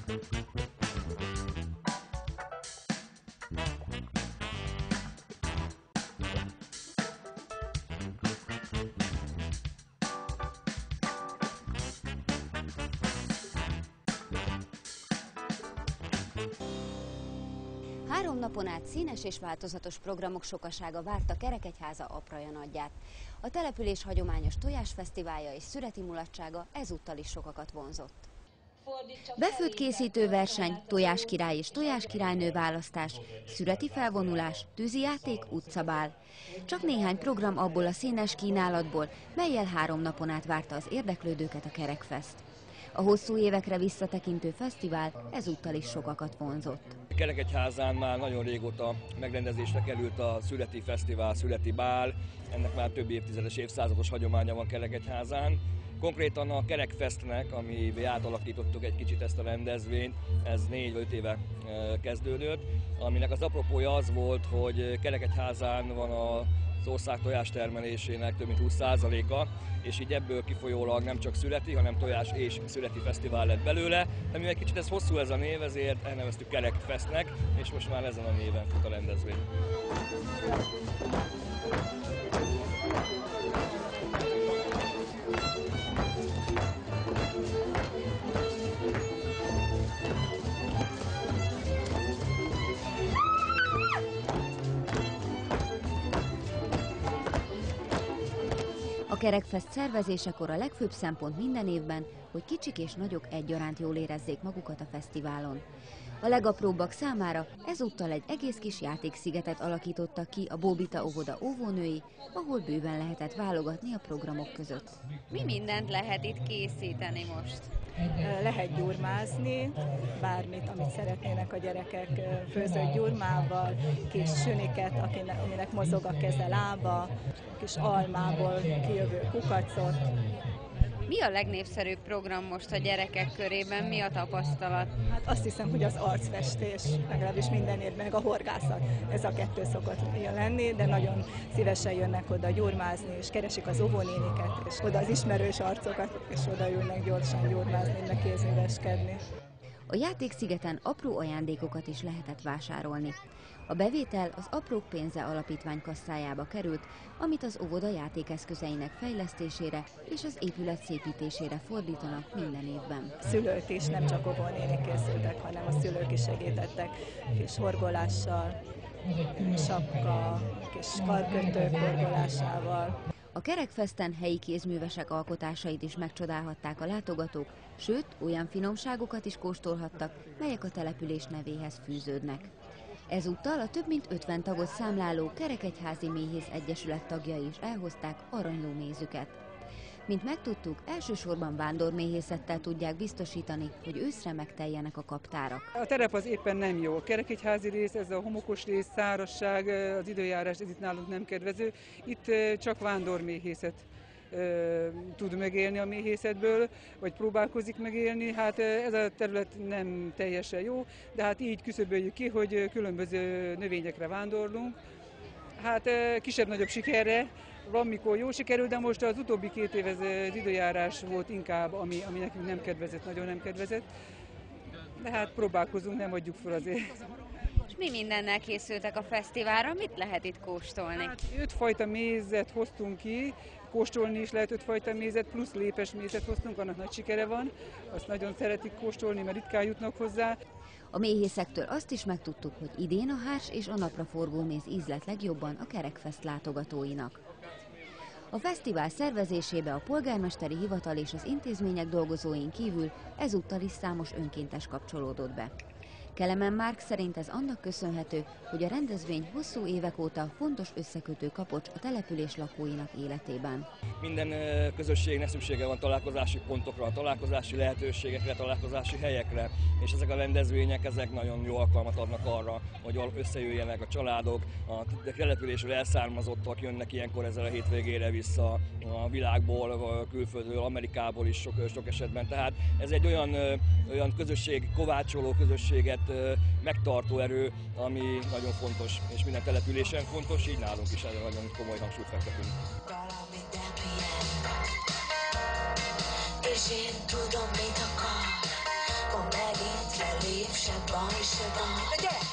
Három napon át színes és változatos programok sokasága várta Kerekegyháza Apraja Nagyját. A település hagyományos tojásfesztiválja és szüreti mulatsága ezúttal is sokakat vonzott. Befőtt készítő verseny, tojáskirály és tojáskirálynő választás, szüreti felvonulás, tűzijáték, utcabál. Csak néhány program abból a színes kínálatból, mellyel 3 napon át várta az érdeklődőket a Kerekfest. A hosszú évekre visszatekintő fesztivál ezúttal is sokakat vonzott. Kerekegyházán már nagyon régóta megrendezésre került a szüreti fesztivál, szüreti bál. Ennek már több évtizedes, évszázados hagyománya van Kerekegyházán. Konkrétan a Kerekfestnek, amivel átalakítottuk egy kicsit ezt a rendezvényt, ez 4-5 éve kezdődött, aminek az apropója az volt, hogy Kerekegyházán van az ország tojástermelésének több mint 20%-a, és így ebből kifolyólag nem csak szüreti, hanem tojás és szüreti fesztivál lett belőle. De mivel kicsit ez hosszú ez a név, ezért elneveztük Kerekfestnek, és most már ezen a néven fut a rendezvény. A Kerekfest szervezésekor a legfőbb szempont minden évben, hogy kicsik és nagyok egyaránt jól érezzék magukat a fesztiválon. A legapróbbak számára ezúttal egy egész kis játékszigetet alakítottak ki a Bóbita óvoda óvónői, ahol bőven lehetett válogatni a programok között. Mi mindent lehet itt készíteni most? Lehet gyurmázni, bármit, amit szeretnének a gyerekek, főzött gyurmával, kis süniket, aminek mozog a keze, lába, kis almából kijövő kukacot. Mi a legnépszerűbb program most a gyerekek körében? Mi a tapasztalat? Hát azt hiszem, hogy az arcfestés, legalábbis minden évben, meg a horgászat. Ez a 2 szokott lenni, de nagyon szívesen jönnek oda gyurmázni, és keresik az óvónéniket, és oda az ismerős arcokat, és oda ülnek gyorsan gyurmázni, meg kézműveskedni. A játékszigeten apró ajándékokat is lehetett vásárolni. A bevétel az Aprók Pénze Alapítvány kasszájába került, amit az óvoda játékeszközeinek fejlesztésére és az épület szépítésére fordítanak minden évben. Szülők is, nem csak óvónénik készültek, hanem a szülők is segítettek kis horgolással, sapka, kis karkötők horgolásával. A Kerekfesten helyi kézművesek alkotásait is megcsodálhatták a látogatók, sőt, olyan finomságokat is kóstolhattak, melyek a település nevéhez fűződnek. Ezúttal a több mint 50 tagot számláló Kerekegyházi Méhész Egyesület tagjai is elhozták aranyló mézüket. Mint megtudtuk, elsősorban vándorméhészettel tudják biztosítani, hogy őszre megteljenek a kaptárak. A terep az éppen nem jó. A Kerekegyházi rész, ez a homokos rész, szárazság, az időjárás, ez itt nálunk nem kedvező. Itt csak vándorméhészet tud megélni a méhészetből, vagy próbálkozik megélni. Hát ez a terület nem teljesen jó, de hát így küszöböljük ki, hogy különböző növényekre vándorlunk. Hát kisebb-nagyobb sikerre, van mikor jó sikerül, de most az utóbbi 2 év az időjárás volt inkább, ami nekünk nem kedvezett, nagyon nem kedvezett. De hát próbálkozunk, nem adjuk fel azért. És mi mindennel készültek a fesztiválra? Mit lehet itt kóstolni? Hát 5 fajta mézet hoztunk ki, kóstolni is lehet 5 fajta mézet, plusz lépes mézet hoztunk, annak nagy sikere van. Azt nagyon szeretik kóstolni, mert ritkán jutnak hozzá. A méhészektől azt is megtudtuk, hogy idén a hárs és a napraforgó méz ízlett legjobban a Kerekfest látogatóinak. A fesztivál szervezésébe a polgármesteri hivatal és az intézmények dolgozóin kívül ezúttal is számos önkéntes kapcsolódott be. Kelemen Márk szerint ez annak köszönhető, hogy a rendezvény hosszú évek óta fontos összekötő kapocs a település lakóinak életében. Minden közösségnek szüksége van találkozási pontokra, találkozási lehetőségekre, találkozási helyekre, és ezek a rendezvények ezek nagyon jó alkalmat adnak arra, hogy összejöjjenek a családok, a településről elszármazottak jönnek ilyenkor ezzel a hétvégére vissza a világból, a külföldről, Amerikából is sok esetben. Tehát ez egy olyan közösség, kovácsoló közösséget megtartó erő, ami nagyon fontos, és minden településen fontos, így nálunk is erre nagyon komoly hangsúlyt fektetünk. És én tudom, mit akar, ha megint Van is se, de gyere!